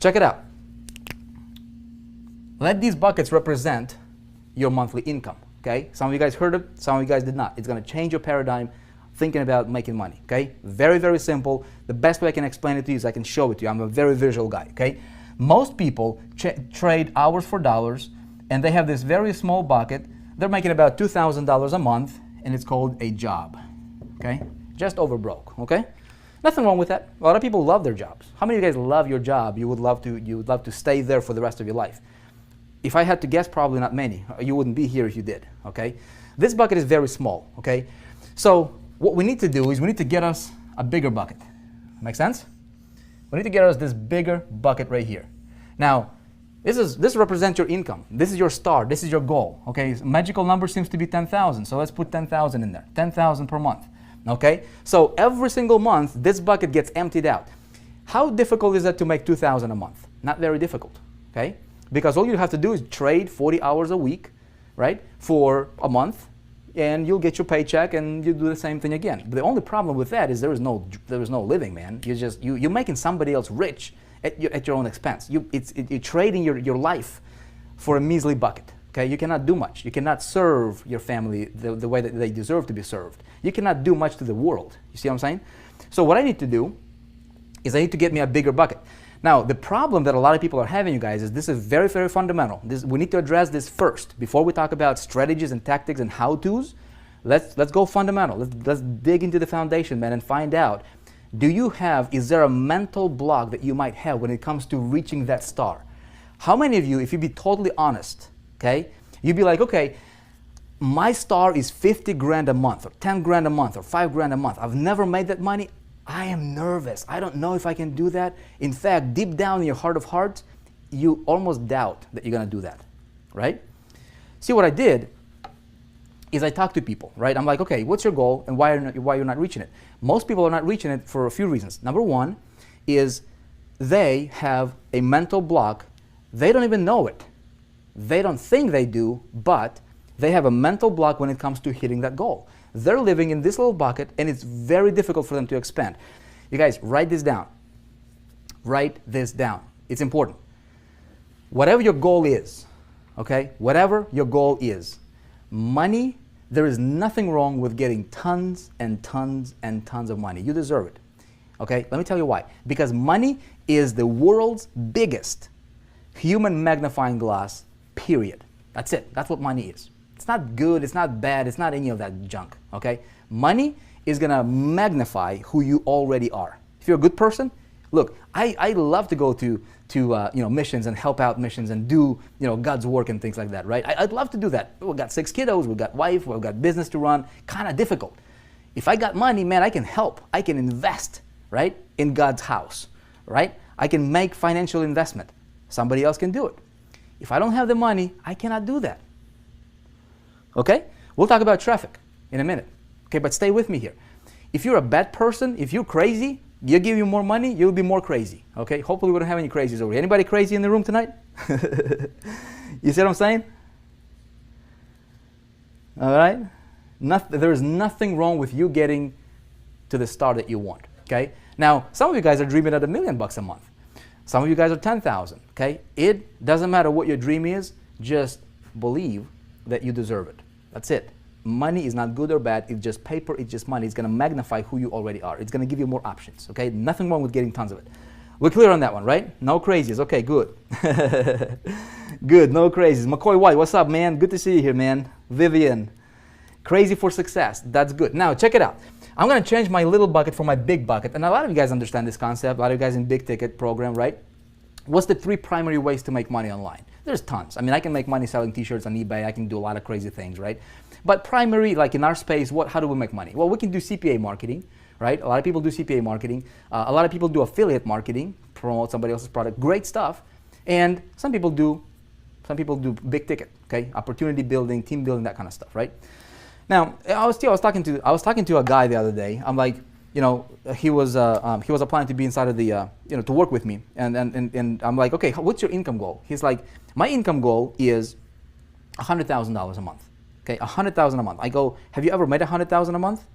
check it out. Let these buckets represent your monthly income, okay? Some of you guys heard it, some of you guys did not. It's gonna change your paradigm thinking about making money, okay? Very, very simple. The best way I can explain it to you is I can show it to you. I'm a very visual guy, okay? Most people trade hours for dollars, and they have this very small bucket. They're making about $2,000 a month, and it's called a job, okay? Just over broke, okay? Nothing wrong with that. A lot of people love their jobs. How many of you guys love your job? You would love to stay there for the rest of your life. If I had to guess, probably not many. You wouldn't be here if you did, okay? This bucket is very small, okay? So what we need to do is we need to get us a bigger bucket. Make sense? We need to get us this bigger bucket right here. Now, this represents your income. This is your star. This is your goal, okay? Magical number seems to be 10,000, so let's put 10,000 in there. 10,000 per month, okay? So every single month, this bucket gets emptied out. How difficult is that to make 2,000 a month? Not very difficult, okay? Because all you have to do is trade 40 hours a week, right, for a month, and you'll get your paycheck, and you do the same thing again. But the only problem with that is there is no living, man. You're making somebody else rich at your own expense. You're trading your life for a measly bucket. Okay, you cannot do much. You cannot serve your family the way that they deserve to be served. You cannot do much to the world. You see what I'm saying? So what I need to do is I need to get me a bigger bucket. Now, the problem that a lot of people are having, you guys, is this is very, very fundamental. We need to address this first. Before we talk about strategies and tactics and how-tos, let's go fundamental. Let's dig into the foundation, man, and find out, is there a mental block that you might have when it comes to reaching that star? How many of you, if you be totally honest, okay, you'd be like, okay, my star is 50 grand a month, or 10 grand a month, or 5 grand a month. I've never made that money. I am nervous. I don't know if I can do that. In fact, deep down in your heart of hearts, you almost doubt that you're going to do that, right? See, what I did is I talked to people, right? I'm like, okay, what's your goal and why you're not reaching it? Most people are not reaching it for a few reasons. Number one is they have a mental block. They don't even know it. They don't think they do, but they have a mental block when it comes to hitting that goal. They're living in this little bucket, and it's very difficult for them to expand. You guys, write this down. Write this down. It's important. Whatever your goal is, okay? Whatever your goal is, money, there is nothing wrong with getting tons and tons and tons of money. You deserve it, okay? Let me tell you why. Because money is the world's biggest human magnifying glass, period. That's it. That's what money is. It's not good, it's not bad, it's not any of that junk, okay? Money is gonna magnify who you already are. If you're a good person, look, I love to go to missions and help out missions and do God's work and things like that, right? I'd love to do that. We've got 6 kiddos, we've got wife, we've got business to run, kind of difficult. If I got money, man, I can help, I can invest, right, in God's house, right? I can make financial investment. Somebody else can do it. If I don't have the money, I cannot do that. Okay? We'll talk about traffic in a minute. Okay, but stay with me here. If you're a bad person, if you're crazy, you give you more money, you'll be more crazy. Okay? Hopefully we don't have any crazies over here. Anybody crazy in the room tonight? You see what I'm saying? All right? There is nothing wrong with you getting to the star that you want. Okay? Now, some of you guys are dreaming at $1 million a month. Some of you guys are 10,000. Okay? It doesn't matter what your dream is. Just believe that you deserve it. That's it. Money is not good or bad. It's just paper. It's just money. It's going to magnify who you already are. It's going to give you more options. Okay? Nothing wrong with getting tons of it. We're clear on that one, right? No crazies. Okay, good. Good. No crazies. McCoy White, what's up, man? Good to see you here, man. Vivian, crazy for success. That's good. Now, check it out. I'm going to change my little bucket for my big bucket. And a lot of you guys understand this concept. A lot of you guys in big ticket program, right? What's the 3 primary ways to make money online? There's tons. I mean, I can make money selling t-shirts on eBay. I can do a lot of crazy things, right? But primary, like in our space, how do we make money? Well, we can do CPA marketing, right? A lot of people do CPA marketing. A lot of people do affiliate marketing, promote somebody else's product. Great stuff. And some people do big ticket, okay? Opportunity building, team building, that kind of stuff, right? Now, I was talking to a guy the other day. I'm like, he was applying to be inside of the, to work with me. And I'm like, okay, what's your income goal? He's like, my income goal is $100,000 a month. Okay, $100,000 a month. I go, have you ever made $100,000 a month?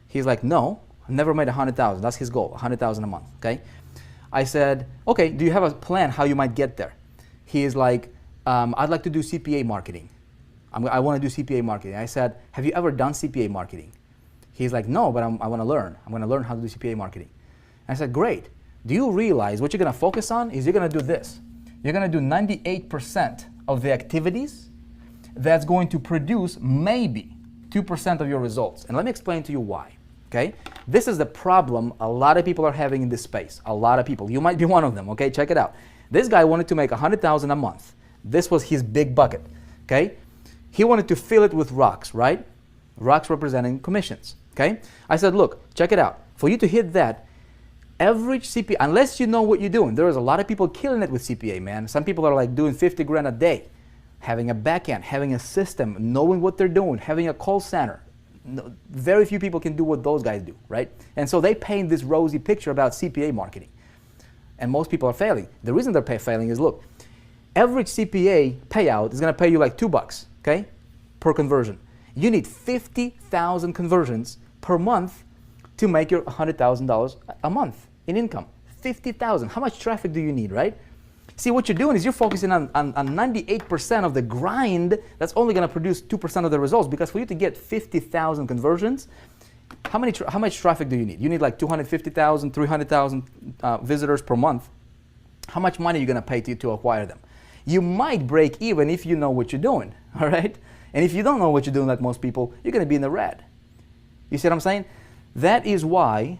He's like, no, I've never made $100,000. That's his goal, $100,000 a month. Okay. I said, okay, do you have a plan how you might get there? He is like, I'd like to do CPA marketing. I want to do CPA marketing. I said, have you ever done CPA marketing? He's like, no, but I want to learn. I'm going to learn how to do CPA marketing. I said, great. Do you realize what you're going to focus on is you're going to do this. You're going to do 98% of the activities that's going to produce maybe 2% of your results. And let me explain to you why. Okay? This is the problem a lot of people are having in this space. A lot of people. You might be one of them. Okay? Check it out. This guy wanted to make $100,000 a month. This was his big bucket. Okay? He wanted to fill it with rocks, right? Rocks representing commissions. Okay? I said, look, check it out. For you to hit that, average CPA, unless you know what you're doing, there is a lot of people killing it with CPA, man. Some people are like doing 50 grand a day, having a back end, having a system, knowing what they're doing, having a call center. No, very few people can do what those guys do, right? And so they paint this rosy picture about CPA marketing. And most people are failing. The reason they're failing is, look, average CPA payout is going to pay you like $2, okay, per conversion. You need 50,000 conversions per month to make your $100,000 a month in income. 50,000. How much traffic do you need, right? See, what you're doing is you're focusing on 98% of the grind that's only going to produce 2% of the results, because for you to get 50,000 conversions, how much traffic do you need? You need like 250,000, 300,000 visitors per month. How much money are you going to pay to acquire them? You might break even if you know what you're doing, all right? And if you don't know what you're doing like most people, you're going to be in the red. You see what I'm saying? That is why,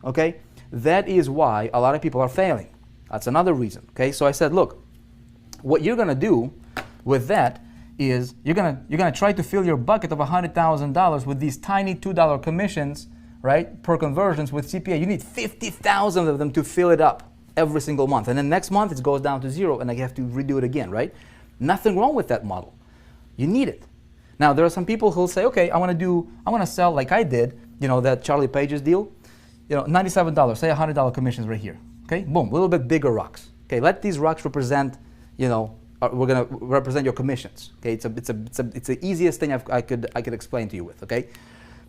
okay, that is why a lot of people are failing. That's another reason, okay? So I said, look, what you're going to do with that is you're gonna try to fill your bucket of $100,000 with these tiny $2 commissions, right, per conversions with CPA. You need 50,000 of them to fill it up every single month. And then next month it goes down to zero and I have to redo it again, right? Nothing wrong with that model. You need it. Now, there are some people who'll say, okay, I want to sell like I did, you know, that Charlie Page's deal, you know, $97, say $100 commissions right here. Okay, boom, a little bit bigger rocks. Okay, let these rocks represent, you know, we're gonna represent your commissions. Okay, it's the easiest thing I could explain to you with. Okay,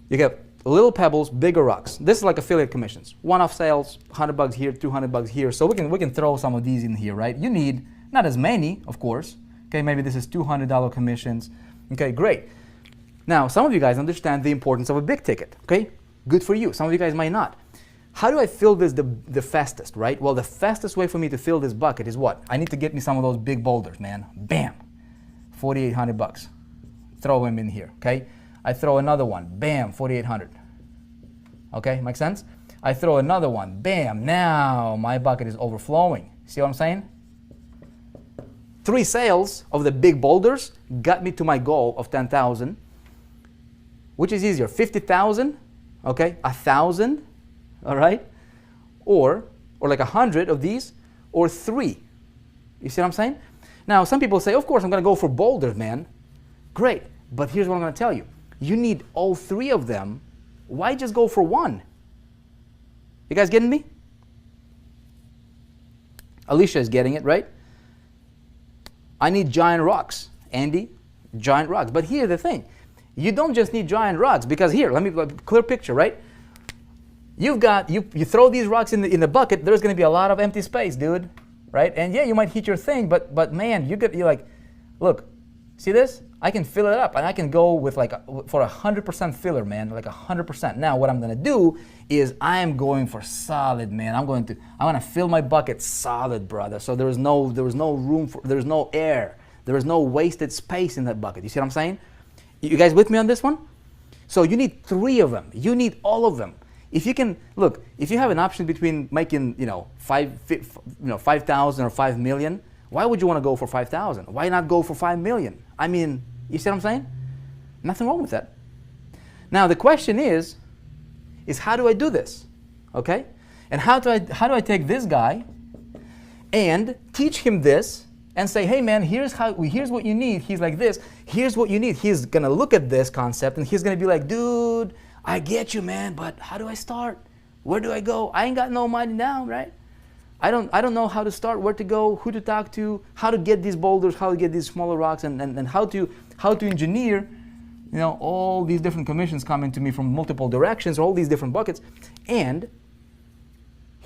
you get little pebbles, bigger rocks. This is like affiliate commissions. One-off sales, $100 here, $200 here. So we can throw some of these in here, right? You need not as many, of course. Okay, maybe this is $200 commissions. Okay, great. Now, some of you guys understand the importance of a big ticket. Okay, good for you. Some of you guys might not. How do I fill this the fastest, right? Well, the fastest way for me to fill this bucket is what? I need to get me some of those big boulders, man. Bam, $4,800. Throw them in here, okay? I throw another one, bam, $4,800. Okay, make sense? I throw another one, bam, now my bucket is overflowing. See what I'm saying? 3 sales of the big boulders got me to my goal of 10,000. Which is easier, 50,000, okay, 1,000, all right, or like 100 of these, or 3. You see what I'm saying? Now, some people say, of course, I'm going to go for boulders, man. Great, but here's what I'm going to tell you. You need all 3 of them. Why just go for 1? You guys getting me? Alicia is getting it, right? I need giant rocks. Andy, giant rocks. But here's the thing. You don't just need giant rocks, because here, let me clear picture, right? You throw these rocks in the bucket, there's going to be a lot of empty space, dude, right? And yeah, you might hit your thing, but man, you're like, look, see this? I can fill it up, and I can go with for 100% filler, man, like 100%. Now, what I'm going to do is I am going for solid, man. I'm going to fill my bucket solid, brother. So there's no room for, there's no air, there is no wasted space in that bucket. You see what I'm saying? You guys with me on this one? So you need 3 of them. You need all of them. If you can, look, if you have an option between making, 5,000 or 5 million, why would you want to go for 5,000? Why not go for 5 million? I mean, you see what I'm saying? Nothing wrong with that. Now the question is how do I do this? Okay? And how do I take this guy and teach him this and say, hey man, here's what you need. He's like this. Here's what you need. He's gonna look at this concept and he's gonna be like, dude, I get you, man, but how do I start? Where do I go? I ain't got no money now, right? I don't know how to start, where to go, who to talk to, how to get these boulders, how to get these smaller rocks, and how to engineer, all these different commissions coming to me from multiple directions, or all these different buckets. And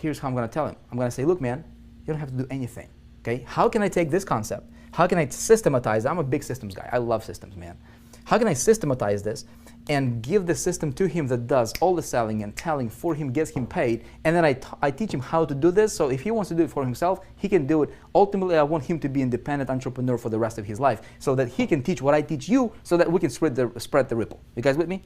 here's how I'm going to tell him. I'm going to say, look, man, you don't have to do anything. Okay? How can I take this concept? How can I systematize? I'm a big systems guy. I love systems, man. How can I systematize this and give the system to him that does all the selling and telling for him, gets him paid, and then I teach him how to do this, so if he wants to do it for himself, he can do it. Ultimately, I want him to be an independent entrepreneur for the rest of his life, so that he can teach what I teach you, so that we can spread the ripple. You guys with me?